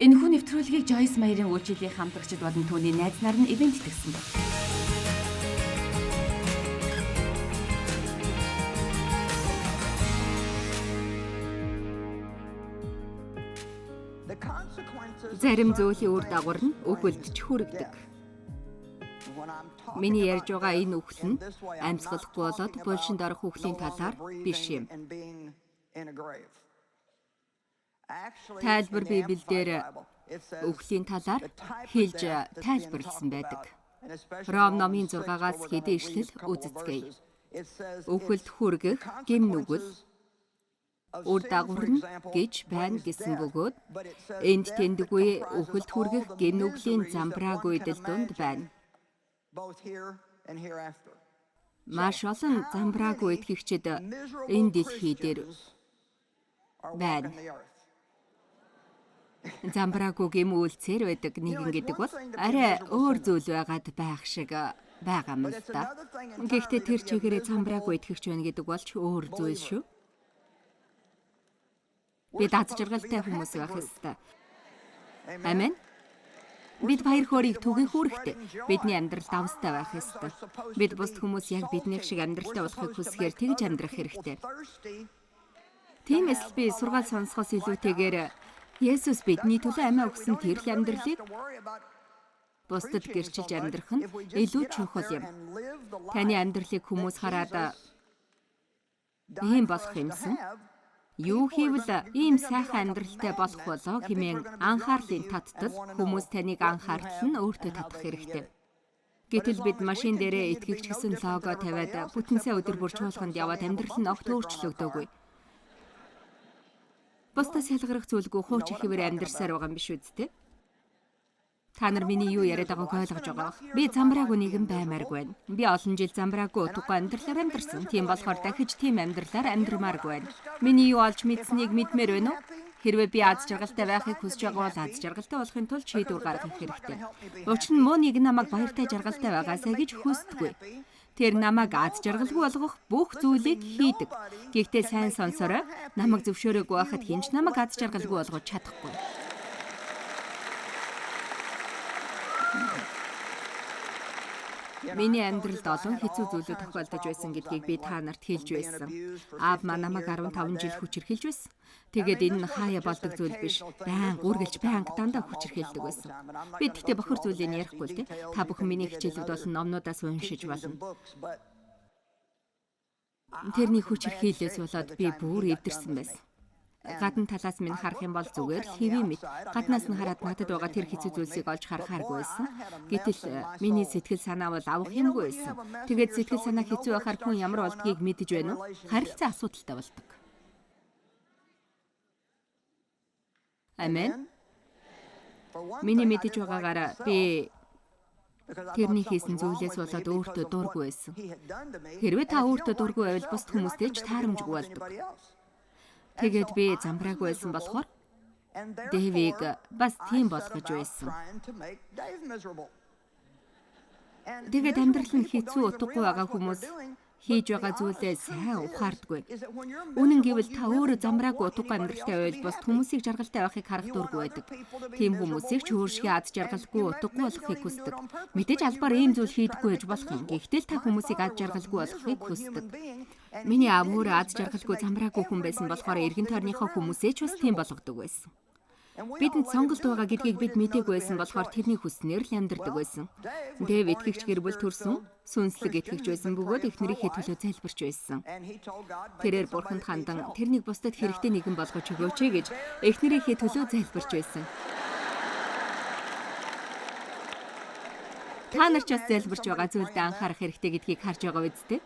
Энэхүү нэвтрүүлгийг Joyce Meyer-ийн үйлчлэлийн хамтрагчид болон түүний найз нар нь ивент итгэсэн байна. Зарим зүйлийн үр дагавар нь өгүүлдэж хүрэгдэг. Миний ярьж байгаа энэ үгэл нь амьсгалахгүй болоод булшинд орох үглийн талаар биш юм. Тайлбар Библиэлд үглийн талаар хэлж тайлбарласан байдаг. Ром номын 6-аас хэдэн ишлэл үзэцгээе. Үгэлд хүргэх гэм нүгэл үр дагавар нь гэж байна гэсэн бөгөөд энд тэндгүй үгэлд хүргэх гэм нүглийн замбраагүй идэл дунд байна. Маш олон замбраагүй итгэгчид энэ дэлхий дээр байна. Замбраагүй гэм үйлцээр байдаг нэгэн гэдэг бол арай өөр зүйл байгаад байх шиг байгаа юм л да. Гэхдээ тэр чигээрээ замбраагүй итгэгч байна гэдэг бол ч өөр зүйл шүү. Бид аз жаргалтай хүмүүс байх ёстой. Амен. Бид баяр хөөргийг түгээх үүрэгтэй. Бидний амьдрал давстай байх ёстой. Бид бусд хүмүүс яг биднийх шиг амьдралтай болохыг хүсэхээр тэгж амьдрах хэрэгтэй. Тиймээс л би сургаал сонсохоос илүүтэйгээр Есүс бидний төлөө амиа өгсөн тэр л амьдралыг бусдад гэрчилж амьдрах нь илүү чухал юм. Таны амьдралыг хүмүүс хараад ийм болох юмсан. Юу хийвэл ийм сайхан амьдралтай болох болоо хэмээн анхаарлын татдал хүмүүс таныг анхаарал нь өөртөө татах хэрэгтэй. Гэтэл бид машин дээрээ итгэгч гэсэн лого тавиад бүтэн сая өдөр бүр чуулганд яваад амьдрал нь огт өөрчлөгдөөгүй. Бусдаас ялгарх зүйлгүй хуучин хэвээр амьдарсаар байгаа юм биш үсттэй. Та нар миний юу яриад байгааг ойлгож байгаа. Би замбраагүй нэгэн баймааргүй байна. Би олон жил замбраагүй утгагүй амьдралаар амьдарсан. Тийм болохоор дахиж тийм амьдралаар амьдрмааргүй байна. Миний юу олж мэдсэнийг мэдмээр байна уу? Хэрвээ би аз жаргалтай байхыг хүсэж байгаа бол аз жаргалтай болохын тулд шийдвэр гаргах хэрэгтэй. Учир нь муу нэг намайг баяртай жаргалтай байгаасаа гэж хүсдэггүй. Тэр намайг аз жаргалгүй болгох бүх зүйлийг хийдэг. Гэхдээ сайн сонсорой, намайг зөвшөөрөөгүй байхад хинч намайг аз жаргалгүй болгож чадахгүй. Миний амьдралд олон хэцүү зүйлүүд тохиолдож байсан гэдгийг би та нарт хэлж байсан. Аав маань намайг 15 жил хүчирхэлж байсан. Тэгээд энэ хаяа болдог зүйл биш. Баян гүргэлж дандаа хүчирхэлдэг байсан. Би тэгтээ бохор зүйлийг ярихгүй л дээ. Та бүхэн миний хичээлүүд болон номнуудаас уншиж болно. Тэрний хүчирхийлээс болоод би бүр эвдэрсэн байсан. Гадна талаас минь харах юм бол зүгээр л хэвээ мэт. Гаднаас нь хараад надад байгаа тэр хэцүү зүйлсийг олж харахааргүй байсан. Гэтэл миний сэтгэл санаа бол авах юмгүй байсан. Тэгээд сэтгэл санаа хэцүү байхаар хүн ямар болдгийг мэдэж байна уу? Харилцаа асуудалтай болдог. Амен. Миний мэдэж байгаагаар би тэрний хийсэн зүйлээс болоод өөртөө дургүй байсан. Хэрвээ та өөртөө дургүй байвал бусд хүмүүстэй ч таарамжгүй болдог. Тэгээд би замбраагүй байсан болохоор Дэвиг бас тийм болгож байсан. Тэгээд амьдрал нь хэцүү утгагүй байгаа хүмүүс хийж байгаа зүйлээ сайн ухаардаггүй. Үнэн гэвэл та өөрөө замбраагүй утгагүй амьдралтай байвал бусд хүмүүсийг жаргалтай байхыг харах дургүй байдаг. Тийм хүмүүсийг ч өөрсгөө аз жаргалгүй утгагүй болохыг хүсдэг. Мэдээж албаар ийм зүйл хийдэггүй гэж болох юм. Гэхдээ та хүмүүсийг аз жаргалгүй болохыг хүсдэг. Миний аав өөрөө аз жаргалгүй замбраагүй хүн байсан болохоор эргэн тойрныхоо хүмүүсээ ч бас тийм болгодог байсан. Бидэнд сонголт байгаа гэдгийг бид мэдээгүй байсан болохоор тэрний хүснээр л амьдардаг байсан. Дэв итгэгч гэр бүл төрсөн, сүнслэг итгэгч байсан бөгөөд эхнэрийнхээ төлөө залбирч байсан. Тэрээр бурханд хандан тэрнийг бусдад хэрэгтэй нэгэн болгож өгөөч гэж эхнэрийнхээ төлөө залбирч байсан. Та нар ч бас залбирч байгаа зүйлдээ анхаарах хэрэгтэй гэдгийг харж байгаа үсттэй.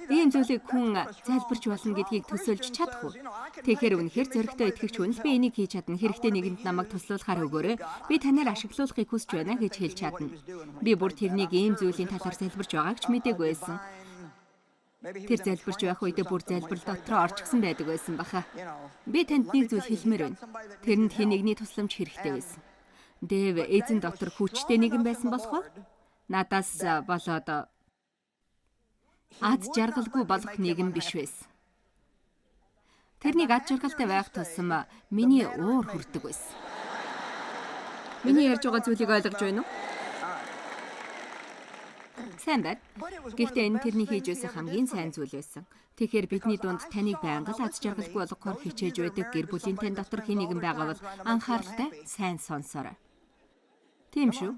Ийм зүйлийг хүн залбирч болно гэдгийг төсөөлж чадах уу? Тэгэхээр үнэхээр зоригтой итгэгч хүн л би энийг хийж чадна. Хэрэгтэй нэгэнд намайг туслуулахаар өгөөрэй. Би танаар ашиглуулахыг хүсэж байна гэж хэлж чадна. Би бүр тэрнийг ийм зүйлийн талаар залбирч байгааг ч мэдээгүй байсан. Тэр залбирч байх үедээ бүр залбирал дотроо орчихсон байдаг байсан баха. Би танд нэг зүйл хэлмээр байна. Тэрэнд хэн нэгний тусламж хэрэгтэй байсан. Дэв эзэн дотор хүчтэй нэгэн байсан болохоор надаас болоод аз жаргалгүй болох нэгэн биш байсан. Тэрнийг аз жаргалтай байх тусам миний уур хүрдэг байсан. Миний ярьж байгаа зүйлийг ойлгож байна уу? Сайн байна. Гэхдээ энэ тэрний хийж байсан хамгийн сайн зүйл байсан. Тэгэхээр бидний дунд таныг байнга л аз жаргалгүй болгохоор хичээж байдаг гэр бүлийн тань дотор хэн нэгэн байгаа бол анхааралтай сайн сонсоорой. Тийм шүү.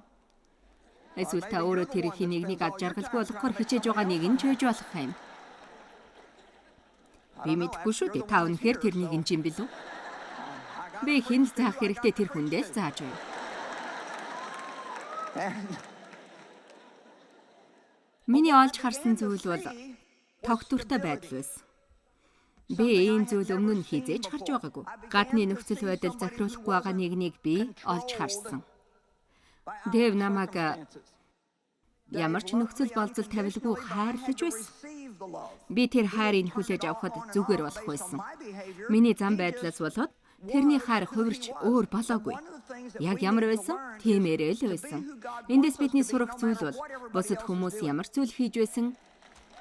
Эсвэл та өөрөө тэр хэн нэгнийг аз жаргалгүй болгохоор хичээж байгаа нэг нь ч байж болох юм. Би мэдэхгүй шүү дээ. Та үнэхээр тэрнийг энэ юм билүү? Би хүнд заах хэрэгтэй тэр хүндээ л зааж байна. Миний олж харсан зүйл бол тогтвортой байдал байсан. Би ийм зүйл өмнө нь хизээж харж байгаагүй. Гадны нөхцөл байдал захируулахгүй байгаа нэгнийг би олж харсан. Дэв намайг ямар ч нөхцөл болзол тавилгүй хайрлаж байсан. Би тэр хайрыг хүлээж авахд зүгээр болох байсан. Миний зам байдлаас болоод тэрний хайр хувирч өөр болоогүй. Яг ямар байсан? Тиймээрээ л байсан. Эндээс бидний сурах зүйл бол бусад хүмүүс ямар зүйл хийж байсан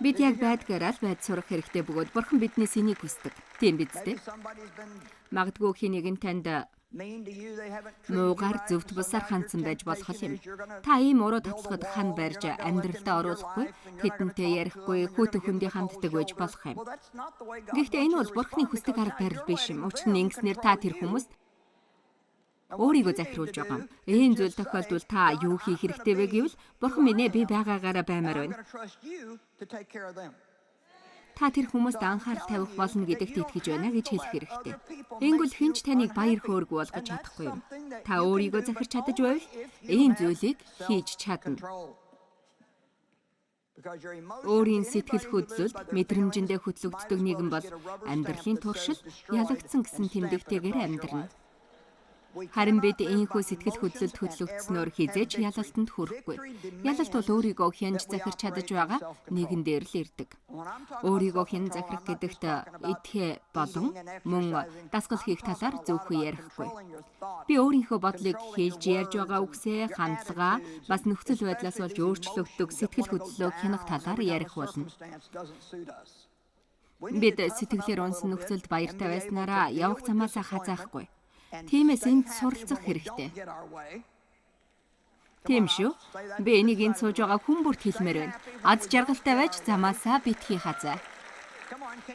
бид яг байдгаараа л байд сурах хэрэгтэй бөгөөд Бурхан биднээс энийг хүсдэг. Тийм биз дээ? Магадгүй хэн нэгэн танд муугар зөвхт бусаар хандсан байж болох юм. Та ийм уруу татлахад хан барьж амьдралдаа оруулахгүй, тэдэнтэй ярихгүй, хүүтэн хөндий ханддаг байж болох юм. Гэхдээ энэ бол Бурханы хүсдэг арга барил биш юм. Учир нь ингэснээр та тэр хүмүүст өөрийгөө захируулж байгаа юм. Ийм зүйл тохиолдвол та юу хийх хэрэгтэй вэ гэвэл Бурхан минь ээ би байгаагаараа баймаар байна. Та тэр хүмүүст анхаарал тавих болно гэдэгт итгэж байна гэж хэлэх хэрэгтэй. Ингэвэл хэн ч таныг баяр хөөргүй болгож чадахгүй юм. Та өөрийгөө захирч чадаж байвал ийм зүйлийг хийж чадна. Өөрийн сэтгэл хөдлөлд мэдрэмжэндээ хөтлөгддөг нэгэн бол амьдралын туршил ялагдсан гэсэн тэмдэгтэйгээр амьдрна. Харин бид ийхүү сэтгэл хөдлөлд хөтлөгдснөөр хизээч ялалтанд хүрэхгүй. Ялалт бол өөрийгөө хянж захирч чадаж байгаа нэгэн дээр л ирдэг. Өөрийгөө хян захирах гэдэгт идэхэ болон мөн дасгал хийх талаар зөвхөн ярихгүй. Би өөрийнхөө бодлыг хэлж ярьж байгаа үгсээ хандлага бас нөхцөл байдлаас болж өөрчлөгддөг сэтгэл хөдлөлөө хянах талаар ярих болно. Бид сэтгэлээр унсан нөхцөлд баяртай байснараа явах замаасаа хазаахгүй. Тиймээс энд суралцах хэрэгтэй. Тийм шүү. Би энийг энд сууж байгаа хүн бүрт хэлмээр байна. Аз жаргалтай байж замаасаа битгий хазаа.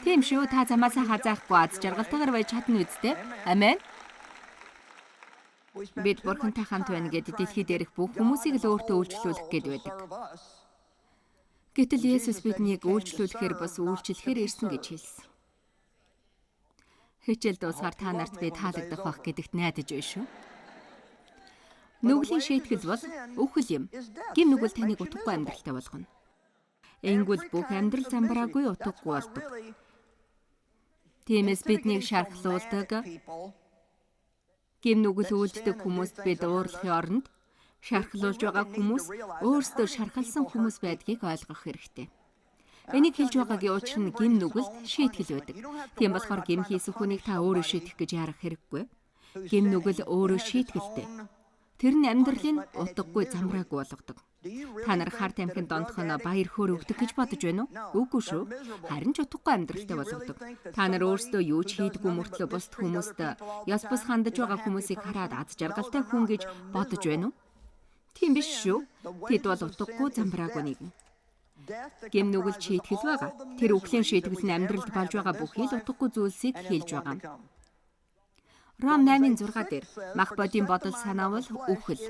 Тийм шүү. Та замаасаа хазаахгүй аз жаргалтайгаар байж чадна үсттэй. Амен. Бид Бурхантай хамт байна гэдэгт дэлхий дээрх бүх хүмүүсийг л өөртөө үйлчлүүлэх гээд байдаг. Гэтэл Есүс биднийг үйлчлүүлэхээр бас үйлчлэхээр ирсэн гэж хэлсэн. Хичээл дуусгаар та нарт би таалагдах байх гэдэгт найдаж байна шүү. Нүглийн шийтгэл бол үхэл юм. Гим нүгэл таныг утгагүй амьдралтай болгоно. Энгүүл бүх амьдрал замбраагүй утгагүй болдог. Тиймээс биднийг шархлуулдаг, гим нүгэл үлддэг хүмүүст бид уурлахын оронд шархлуулж байгаа хүмүүс өөрсдөө шархалсан хүмүүс байдгийг ойлгох хэрэгтэй. Энийг хэлж байгаагийн учир нь гим нүгэлд шийтгэл байдаг. Тийм болохоор гим хийсэн хүнийг та өөрөө шийдэх гэж ярах хэрэггүй. Гим нүгэл өөрөө шийтгэлтэй. Тэр нь амьдралын утгагүй замбрааг болгодог. Та нар хар тамхин дондхон баяр хөөр өгдөг гэж бодож байна уу? Үгүй шүү. Харин ч утгагүй амьдралтай болгодог. Та нар өөрсдөө юу ч хийдэггүй мөртлөө бусд хүмүүст ёс бус хандаж байгаа хүмүүсийг хараад аз жаргалтай хүн гэж бодож байна уу? Тийм биш шүү. Тэд бол утгагүй замбраагүй нэгэн. Гим нүгэл шийтгэл байгаа. Тэр үхлийн шийтгэл нь амьдралд болж байгаа бүхий л утгагүй зүйлсийг хэлж байгаа. Ром 8:6 дээр мах бодийн бодол санаа бол үхэл.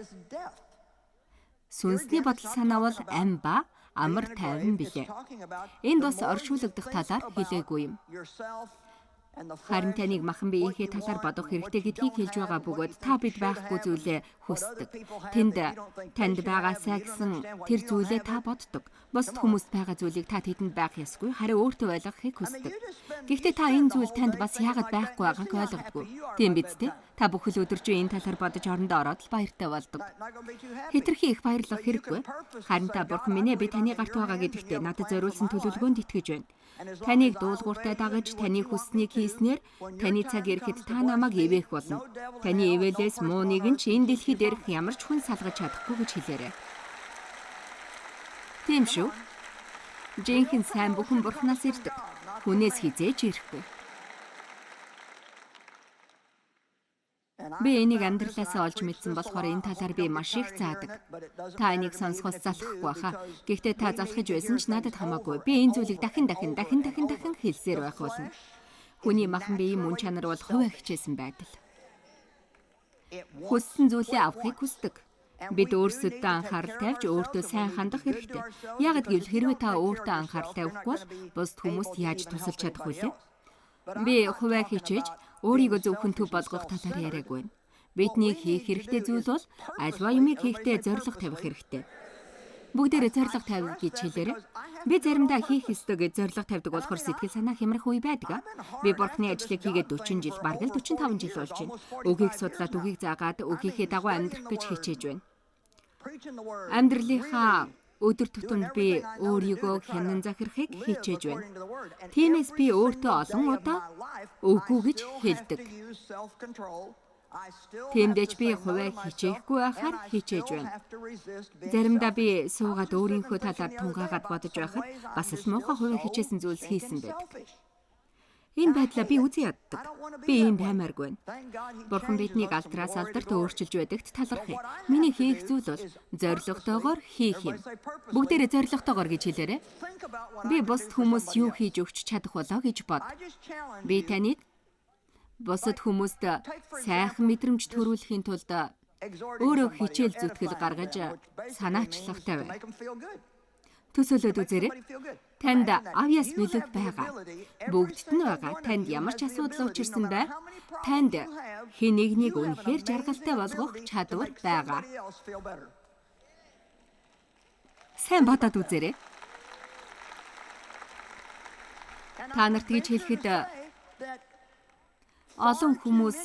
Сүнсний бодол санаа бол ам ба амар тайван билээ. Энд бас оршуулгадах талаар хэлээгүй юм. Харин таныг махан биеийнхээ талаар бодох хэрэгтэй гэдгийг хэлж байгаа бөгөөд та бид байхгүй зүйлээ хүсдэг. Танд байгаасаа гэсэн тэр зүйлээ та боддог. Бусад хүмүүст байгаа зүйлийг та тэдэнд байх ёсгүй, харин өөртөө ойлгохыг хүсдэг. Гэхдээ та энэ зүйл танд бас яагаад байхгүй байгааг ойлгодгүй. Тийм биз дээ? Та бүхэл өдөржин энэ талаар бодож орондоо ороод л баяртай болдог. Хэтэрхий их баярлах хэрэггүй. Харин та Бурхан минь ээ би таны гарт байгаа гэдэгтээ надад зориулсан төлөвлөгөөнд итгэж байна. Таныг дуулууртай дагаж таны хүсснийг хийснээр таны цаг ирэхэд та намайг ивэх болно. Таны ивэлээс муу нэгэн ч энэ дэлхий дээрх ямар ч хүн салгаж чадахгүй гэж хэлээрэй. Тийм шүү. Жинхэнэ сайн бүхэн Бурханаас ирдэг. Хүнээс хизээж ирэхгүй. Би энийг амьдралаасаа олж мэдсэн болохоор энэ талаар би маш их заадаг. Та энийг сонсохоос залхахгүй баха. Гэхдээ та залхаж байсан ч надад хамаагүй. Би энэ зүйлийг дахин хэлсээр байх болно. Хүний махан биеийн мөн чанар бол хувиа хичээсэн байдал. Хүссэн зүйлээ авахыг хүсдэг. Бид өөрсөддөө анхаарал тавьж өөртөө сайн хандах хэрэгтэй. Яг гэвэл хэрвээ та өөртөө анхаарал тавихгүй бол бусд хүмүүст яаж тусалж чадах вэ? Би хувиа хичээж өөрийгөө зөвхөн төв болгох талаар яриаг байна. Бидний хийх хэрэгтэй зүйл бол альва юмыг хийхдээ зорилго тавих хэрэгтэй. Бүгдээрээ зорилго тавих гэж хэлээрэй. Би заримдаа хийх ёстой гэж зорилго тавьдаг болохоор сэтгэл санаа хямрах үе байдаг. Би бурхны ажлыг хийгээд 40 жил, бараг л 45 жил болж байна. Үгийг судлаад, үгийг заагаад, үгийнхээ дагуу амьдрах гэж хичээж байна. Амьдралынхаа өдөр тутамд би өөрийгөө хянан захирахыг хичээж байна. Тиймээс би өөртөө олон удаа үгүй гэж хэлдэг. Тиймдээч би хувиа хичээхгүй байхаар хичээж байна. Заримдаа би суугаад өөрийнхөө талаар тунгаагаад бодож байхад бас л муухай хувиа хичээсэн зүйлс хийсэн байдаг. Энэ байдлаа би үзэн яддаг. Би ийм баймааргүй байна. Бурхан биднийг алдраас алдарт өөрчилж байдагт талархъя. Миний хийх зүйл бол зорилготойгоор хийх юм. Бүгдээрээ зорилготойгоор гэж хэлээрэй. Би бусад хүмүүс юу хийж өгч чадах болоо гэж бод. Би таныг бусад хүмүүст сайхан мэдрэмж төрүүлэхийн тулд өөрөө хичээл зүтгэл гаргаж санаачлахтай бай. Төсөөлөд үзээрэй. Танд авьяас бэлэг байгаа. Бүгдд нь байгаа. Танд ямар ч асуудал учирсан бай. Танд хэн нэгнийг үнэхээр жаргалтай болгох чадвар байгаа. Сайн бодоод үзээрэй. Та нарт гэж хэлэхэд олон хүмүүс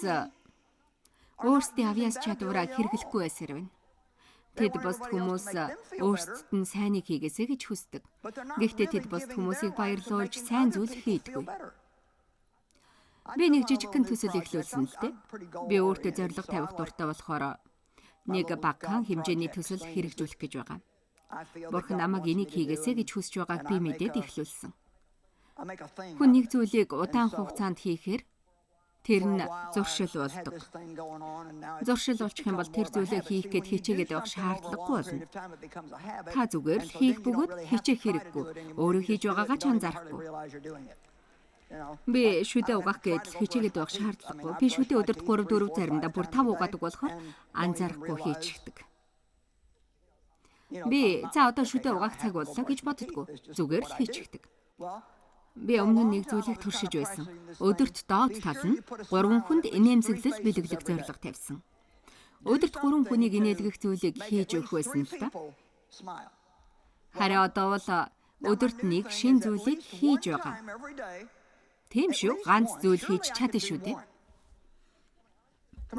өөрсдийн авьяас чадвараа хэрэглэхгүй байсаар байна. Тэд бусд хүмүүс өөрсдөд нь сайныг хийгээсэй гэж хүсдэг. Гэхдээ тэд бусд хүмүүсийг баярлуулж сайн зүйл хийдэггүй. Би нэг жижигхэн төсөл эхлүүлсэн л дээ. Би өөртөө зорилго тавих дуртай болохоор нэг багахан хэмжээний төсөл хэрэгжүүлэх гэж байгаа. Бурхан намайг энийг хийгээсэй гэж хүсэж байгааг би мэдээд эхлүүлсэн. Хүн нэг зүйлийг удаан хугацаанд хийхээр тэр нь зуршил болдог. Зуршил болчих юм бол тэр зүйлээ хийх гээд хичээгээд явах шаардлагагүй болно. Та зүгээр л хийх бөгөөд хичээх хэрэггүй. Өөрөө хийж байгаагаа ч анзаарахгүй. Би шүдэ угаах гээд хичээгээд явах шаардлагагүй. Би шүдэ өдөрт 3-4 заримдаа бүр 5 угаадаг болохоор анзаарахгүй хийчихдэг. Би за одоо шүдэ угаах цаг боллоо гэж боддоггүй. Зүгээр л хийчихдэг. Би өмнө нэг зүйлийг туршиж байсан. Өдөрт доод тал нь 3 хүнд инээмсэглэл бэлэглэх зорилго тавьсан. Өдөрт 3 хүнийг инээлгэх зүйлийг хийж өгөх байсан л та. Харин одоо бол өдөрт нэг шин зүйлийг хийж байгаа. Тийм шүү, ганц зүйл хийж чадна шүү дээ.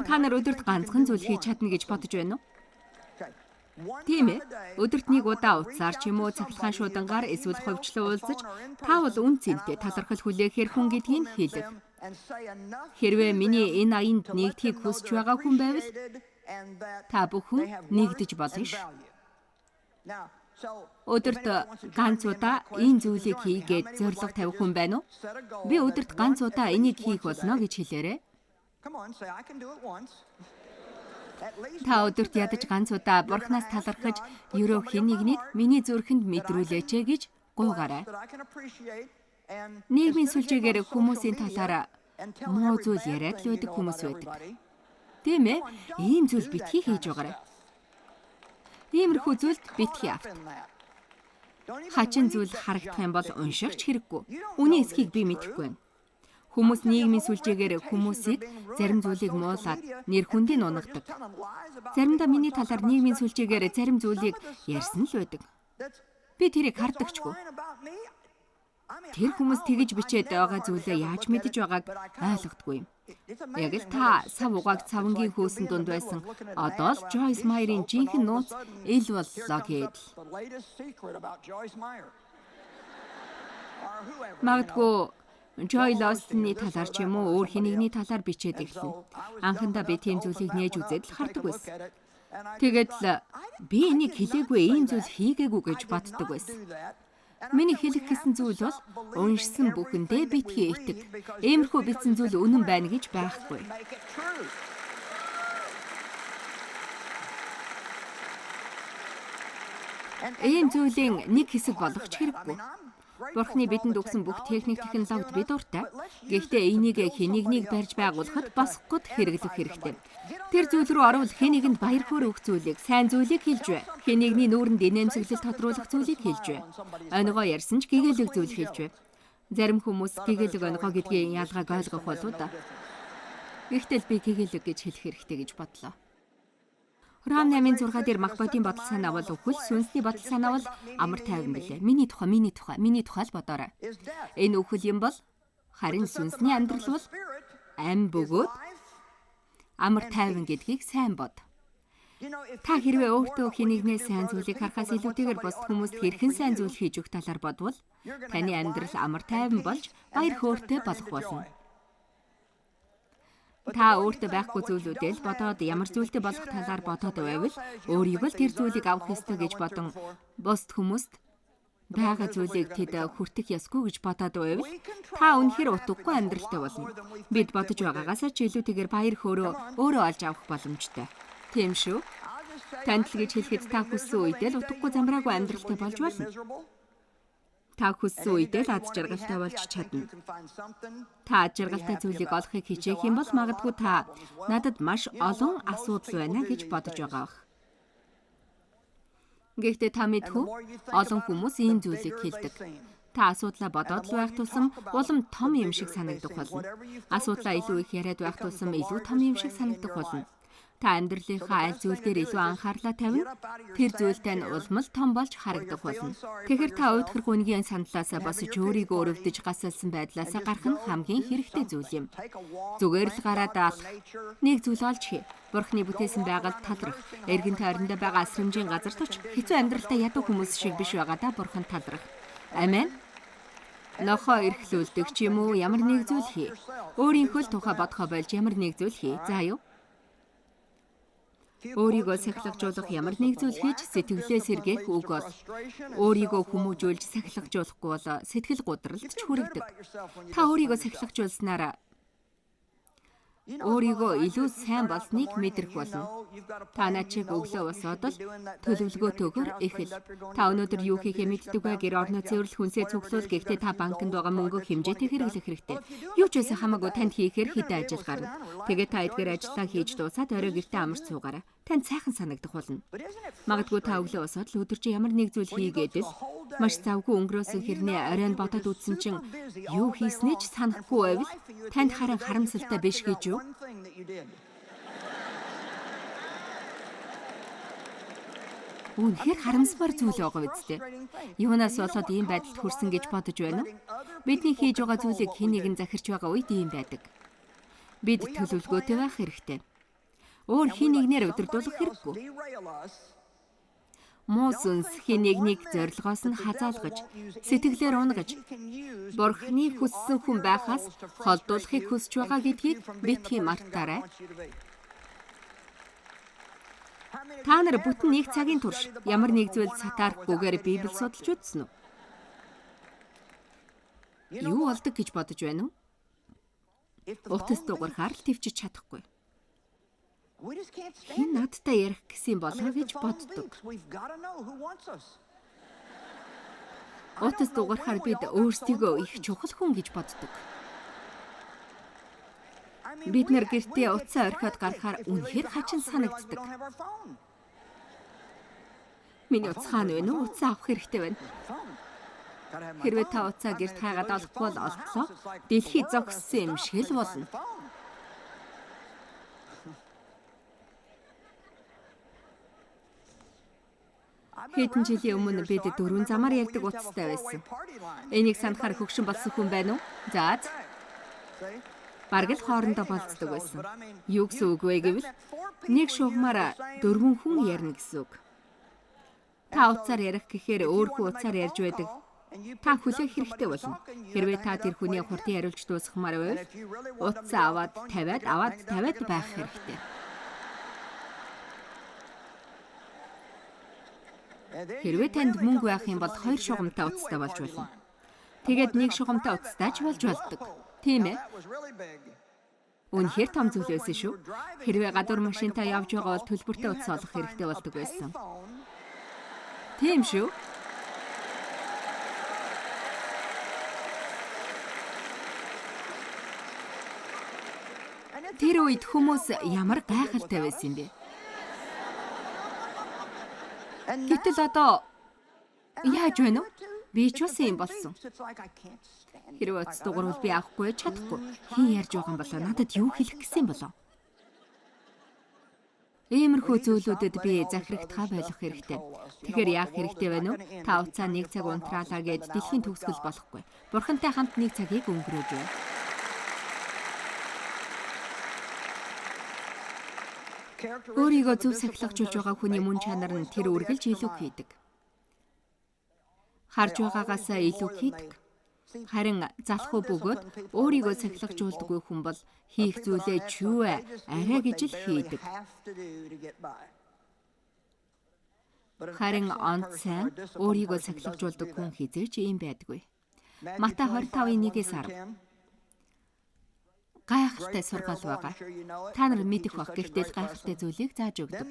Та нар өдөрт ганцхан зүйл хийж чадна гэж бодож байна уу? Тийм ээ. Өдөрт нэг удаа утсаар ч юм уу цахилгаан шуудангаар эсвэл ховчлон уулзаж та бол үн цэнтэй талархал хүлээхээр хүн гэдгийг хэлэх. Хэрвээ миний энэ аянд нэгдхийг хүсэж байгаа хүн байвал та бүхэн нэгдэж болно ш. Өдөрт ганц удаа энэ зүйлийг хийгээд зорилго тавих хүн байна уу? Би өдөрт ганц удаа энийг хийх болно гэж хэлээрэй. Та өдөрт ядаж ганц удаа Бурханаас талархаж, ерөө хэн нэгнийг миний зүрхэнд мэдрүүлээч гэж гуйгаарай. Нийгмийн сүлжээгээр хүмүүсийн талаар муу зүйл яриад л байдаг хүмүүс байдаг. Тийм ээ, ийм зүйл битгий хийж байгаарай. Иймэрхүү зүйлд битгий авт. Хачин зүйл харагдах юм бол уншихч хэрэггүй. Үүний эсхийг би мэдэхгүй байна. Хүмүүс нийгмийн сүлжээгээр хүмүүсийг зарим зүйлийг муулаад нэр хүндийг унгадаг. Заримдаа миний талаар нийгмийн сүлжээгээр зарим зүйлийг ярьсан л байдаг. Би тэрийг хардагчгүй. Тэр хүмүүс тэгж бичээд байгаа зүйлээ яаж мэдэж байгааг ойлгохгүй юм. Яг л та сав угааг цавангийн хөөсөн дунд байсан одоо л Joyce Meyer-ийн жинхэнэ нууц ил боллоо гээд. Магадгүй Joy Lawson-ы талаар ч юм уу өөр хэнийгний талаар бичээд эхэлнэ. Анхандаа би тийм зүйлийг нээж үзээд л хардаг байсан. Тэгээд л би энийг хэлээгүй ийм зүйл хийгээгүй гэж боддог байсан. Миний хэлэх гэсэн зүйл бол уншсан бүхэндээ битгий итэг. Иймэрхүү бичсэн зүйл үнэн байна гэж байхгүй. Ийм зүйлийн нэг хэсэг болох ч хэрэггүй. Бурхны бидэнд өгсөн бүх техник технологид би дуртай. Гэхдээ энийг хэнийг барьж байгуулахад босгоход хэрэглэх хэрэгтэй. Тэр зүйл рүү оруул хэнийг баяр хөөр өгөх зүйлийг, сайн зүйлийг хэлж бай. Хэнийгний нүүрэнд инээмсэглэл тодруулах зүйлийг хэлж бай. Оногоо ярьсан ч гэгээлэг зүйл хэлж бай. Зарим хүмүүс гэгээлэг оногоо гэдгийн ялгааг ойлгох болов да. Гэхдээ би гэгээлэг гэж хэлэх хэрэгтэй гэж бодлоо. Ром 8:6 дээр мах бодийн бодол санаа бол өхөл, сүнсний бодол санаа бол амар тайван билээ. Миний тухай л бодоорой. Энэ өхөл юм бол харин сүнсний амьдрал бол ам бөгөөд амар тайван гэдгийг сайн бод. Та хэрвээ өөртөө хэнийгнээ сайн зүйлийг харахаас илүүтэйгээр бусад хүмүүст хэрхэн сайн зүйл хийж өгөх талаар бодвол таны амьдрал амар тайван болж баяр хөөртэй болох болно. Та өөртөө байхгүй зүйлүүдээ л бодоод ямар зүйлтэй болох талаар бодоод байвал өөрийгөө л тэр зүйлийг авах ёстой гэж бодон бусад хүмүүст байгаа зүйлийг тэд хүртэх ёсгүй гэж бодоод байвал та үнэхээр утгагүй амьдралтай болно. Бид бодож байгаагаас ч илүүтэйгээр баяр хөөрөө өөрөө олж авах боломжтой. Тийм шүү. Танд л гэж хэлэхэд та хүссэн үедээ л утгагүй замраагүй амьдралтай болж болно. Та хүссэн үедээ л аз жаргалтай болж чадна. Та аз жаргалтай зүйлийг олохыг хичээх юм бол магадгүй та надад маш олон асуудал байна гэж бодож байгаа бах. Гэхдээ та мэдхүү, олон хүмүүс ийм зүйлийг хэлдэг. Та асуудлаа бодоод л байх тусам улам том юм шиг санагдах болно. Асуудлаа илүү их яриад байх тусам илүү том юм шиг санагдах болно. Та амьдралынхаа аль зүйл дээр илүү анхаарлаа тавина. Тэр зүйл тань улам л том болж харагдах болно. Тэгэхээр та уйдхар гүнгийн сандлаасаа босож өөрийгөө өрөвдөж гасалсан байдлаасаа гарах нь хамгийн хэрэгтэй зүйл юм. Зүгээр л гараад алах. Нэг зүйл олж хий. Бурхны бүтээсэн байгальд талрах. Эргэн тойрондоо байгаа асрамжийн газар туч хэцүү амьдралтай ядуу хүмүүс шиг биш байгаадаа Бурханд талрах. Амен. Нохоо эрхлүүлдэг ч юм уу ямар нэг зүйл хий. Өөрийнхөө л тухай бодхоо болж ямар нэг зүйл хий. За юу? Өөрийгөө сахилгажуулах ямар нэг зүйл хийж сэтгэлээ сэргээх үг бол өөрийгөө хүмүүжүүлж сахилгажуулахгүй бол сэтгэл гудралд ч хүрэгдэг. Та өөрийгөө сахилгажуулснараа өөрийгөө илүү сайн болсныг мэдрэх болно. Та начиг өглөө босоод л төлөвлөгөөтэйгээр эхэл. Та өнөөдөр юу хийхээ мэддэг бай, гэр орноо цэвэрлэх, хүнсээ цуглуул, гэхдээ та банкнд байгаа мөнгө хэмжээтэй хэрэглэх хэрэгтэй. Юу ч байсан хамаагүй танд хийхээр хэдэн ажил гарна. Тэгээд та эдгээр ажлаа хийж дуусаад орой гэртээ амарч суугаарай. Танд сайхан санагдах болно. Магадгүй та өглөө босоод л өдөр чи ямар нэг зүйл хийгээд л маш завгүй өнгөрөөсөн хэрнээ оройн бодоод үзсэн чинь юу хийснээ ч санахгүй байвал танд харин харамсалтай биш гэж юу? Үнэхээр харамсмар зүйл байгаа үстэй. Юунаас болоод ийм байдалд хүрсэн гэж бодож байна уу? Бидний хийж байгаа зүйлийг хэн нэгэн захирч байгаа үед ийм байдаг. Бид төлөвлөгөөтэй байх хэрэгтэй. Өөр хин нэгнээр өдөрдүүлэх хэрэггүй. Муу сүнс хин нэгнийг зорилгоос нь хазаалгаж, сэтгэлээр унгаж, Бурхны хүссэн хүн байхаас холдуулахыг хүсэж байгаа гэдгийг битгий мартаарай. Та нар бүтэн нэг цагийн турш ямар нэг зүйл сатаарахгүйгээр Библийг судалж үзсэн үү? Юу болдог гэж бодож байна уу? Утас дуурахаар л төвчж чадахгүй. Хин надтай ярих гэсэн болоо гэж боддог. Утас дуурахаар бид өөрсдийгөө их чухал хүн гэж боддог. Бид нар гэртээ утсаа орхиод гарахаар үнэхээр хачин санагддаг. Миний утас хаана вэ? Утсаа авах хэрэгтэй байна. Хэрвээ та утсаа гэрт хайгаад олохгүй бол олдлоо. Дэлхий зогссон юм шиг л болно. Хэдэн жилийн өмнө бид 4 замаар ярьдаг утастай байсан. Энийг санахаар хөгшин болсон хүн байна уу? За. Бараг л хоорондоо болцдог байсан. Юу гэсэн үг вэ гэвэл нэг шугамаар 4 хүн ярина гэсэн үг. Та утсаар ярих гэхээр өөрхөн утсаар ярьж байдаг. Та хүлээх хэрэгтэй болно. Хэрвээ та тэр хүний хурдан яриулж дуусгахмаар байвал утсаа аваад тавиад байх хэрэгтэй. Хэрвээ танд мөнгө байх юм бол 2 шугамтай утастай болж болно. Тэгээд 1 шугамтай утастай ч болж болдог. Тийм ээ. Үнэхээр том зүйл байсан шүү. Хэрвээ гадуур машинтаа явж байгаа бол төлбөртэй утас олох хэрэгтэй болдог байсан. Тийм шүү. Тэр үед хүмүүс ямар гайхалтай байсан юм бэ? Гэтэл одоо яаж байна вэ? Би ч бас юм болсон. Хэрвээ утас дуурвал би авахгүй чадахгүй. Хин ярьж байгаа юм болоо надад юу хэлэх гэсэн юм болоо? Иймэрхүү зүйлүүдэд би захирагдхаа байх хэрэгтэй. Тэгэхээр яах хэрэгтэй байна вэ? Та уцаа 1 цаг унтраалаа гэд дэлхийн төгсгөл болохгүй. Бурхантай хамт 1 цагийг өнгөрөөж байна. Өөрийгөө зөв сахилгажуулж байгаа хүний мөн чанар нь тэр үргэлж илүү хийдэг. Харж байгаагаасаа илүү хийдэг. Харин залхуу бөгөөд өөрийгөө сахилгажуулдаггүй хүн бол хийх зүйлээ чүвэ арай гэж л хийдэг. Харин онц сайн өөрийгөө сахилгажуулдаг хүн хизээч ийм байдаггүй. Матай 25:1-ээс 10. Гайхалтай сургаал байгаа. Та нар мэдэх бах гэхдээ гайхалтай зүйлийг зааж өгдөг.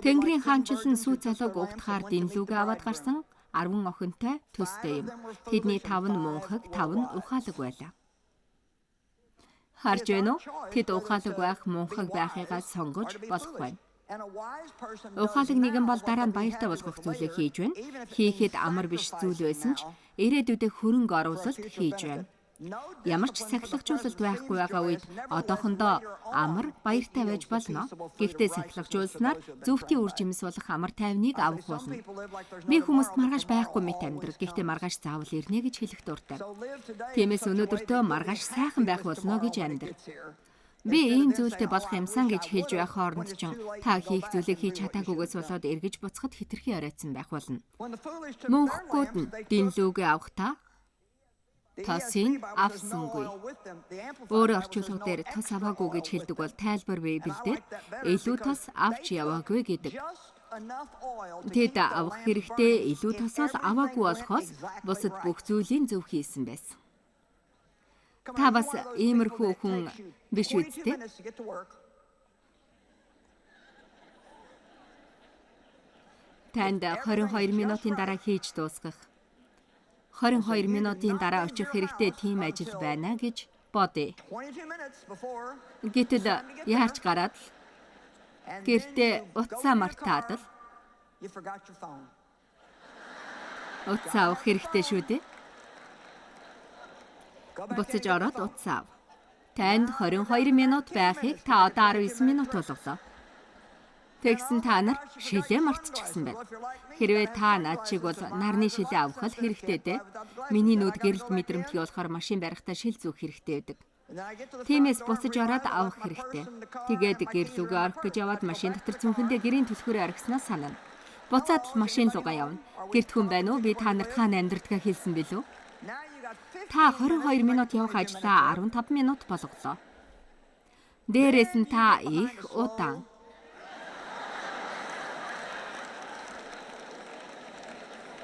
Тэнгэрийн хаанчил нь сүү залууг угтахаар дэнлүүгээ аваад гарсан 10 охинтой төстэй юм. Тэдний 5 нь мөнхөг, 5 нь ухаалаг байлаа. Харж байна уу? Тэд ухаалаг байх, мөнхөг байхыгаа сонгож болох байна. Ухаалаг нэгэн бол дараа нь баяртай болгох зүйлээ хийж байна. Хийхэд амар биш зүйл байсан ч ирээдүйдээ хөрөнгө оруулалт хийж байна. Ямар ч сахилгажуулалт байхгүй байгаа үед одоохондоо амар баяртай байж болно. Гэхдээ сахилгажуулснаар зөвхөн үр жимс болох амар тайвныг авах болно. Би хүмүүст маргааш байхгүй мэт амьдрал. Гэхдээ маргааш заавал ирнэ гэж хэлэх дуртай. Тиймээс өнөөдөртөө маргааш сайхан байх болно гэж амьдрал. Би ийм зүйлтэй болох юмсан гэж хэлж байх хооронд ч та хийх зүйлийг хийж чадаагүйгээс болоод эргэж буцахад хэтэрхий оройцсон байх болно. Мөнхгүүд нь дэнлүүгээ авахтаа тосыг авсангүй. Өөр орчуулга дээр тос аваагүй гэж хэлдэг бол тайлбар Библиэлд илүү тос авч яваагүй гэдэг. Тэд авах хэрэгтэй илүү тосол аваагүй болохоос бусад бүх зүйлийн зөв хийсэн байсан. Та бас иймэрхүү хүн биш үсттэй? Танд 22 минутын дараа хийж дуусгах. 22 минутын дараа очих хэрэгтэй тийм ажил байна гэж бодъё. Гэтэл яарч гараад гэртээ утсаа мартаад л утсаа авах хэрэгтэй шүү дээ. Буцаж ороод утсаа ав. Танд 22 минут байхыг та одоо 19 минут болголоо. Тэгсэн та нар шилээ мартчихсан байна. Хэрвээ та над шиг бол нарны шилээ авах л хэрэгтэй дээ. Миний нүд гэрэлт мэдрэмтгий болохоор машин барихтаа шил зүүх хэрэгтэй байдаг. Тиймээс буцаж ороод авах хэрэгтэй. Тэгээд гэрлүүгээ орох гэж яваад машин дотор цүнхэндээ гэрийн түлхүүрээ орхисноо санана. Буцаад л машин руугаа явна. Гэрт хүн байна уу? Би та нарт хаана амьдрдгаа хэлсэн билүү? Та 22 минут явах ажлаа 15 минут болголоо. Дээрээс нь та их удаан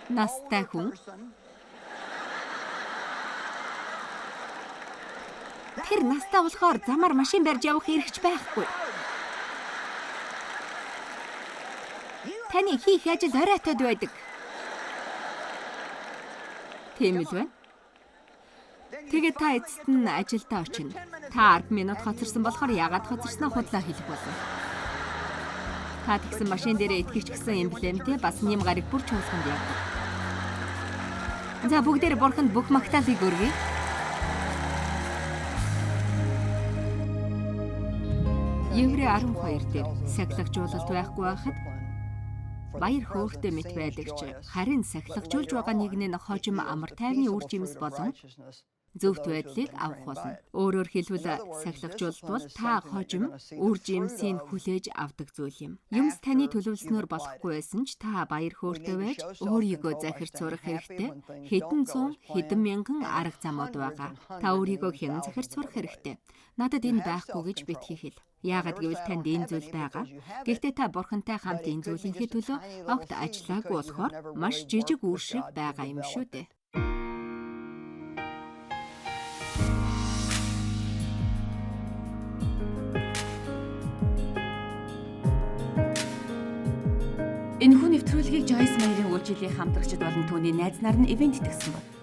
настай хүн тэр настай болохоор замаар машин барьж явах хэрэгч байхгүй. Таны хийх ажил оройтод байдаг. Тийм л байна. Тэгээд та эцэст нь ажилдаа очино. Та 10 минут хоцорсон болохоор яагаад хоцорсноо худлаа хэлэх болно. Та тэгсэн машин дээрээ итгэж гисэн эмблемтэй бас нэм гараг бүр чуулганд явдаг. За бүгдээр бурханд бүх магтаалыг өргөе. Еврей 12 дээр сахилгажуулалт байхгүй байхад баяр хөөртэй мэт байдаг ч харин сахилгажуулж байгаа нэгэн нь хожим амар тайвны үр жимс болон зөвхт байдлыг авах болно. Өөрөөр хэлбэл сахилгажуулалт бол та хожим үр жимсийг хүлээж авдаг зүйл юм. Юмс таны төлөвлөснөөр болохгүй байсан ч та баяр хөөртэй байж өөрийгөө захирч сурах хэрэгтэй. Хэдэн зуун, хэдэн мянган арга замууд байгаа. Та өөрийгөө хэн захирч сурах хэрэгтэй. Надад энэ байхгүй гэж битгий хэл. Яагаад гэвэл танд энэ зүйл байгаа. Гэхдээ та бурхантай хамт энэ зүйлийнхээ төлөө огт ажиллаагүй болохоор маш жижиг үр шиг байгаа юм шүү дээ. Энэхүү нэвтрүүлгийг Joyce Meyer-ийн үйлчиллийн хамтрагчид болон түүний найз нар нь ивент тэгсэн байна.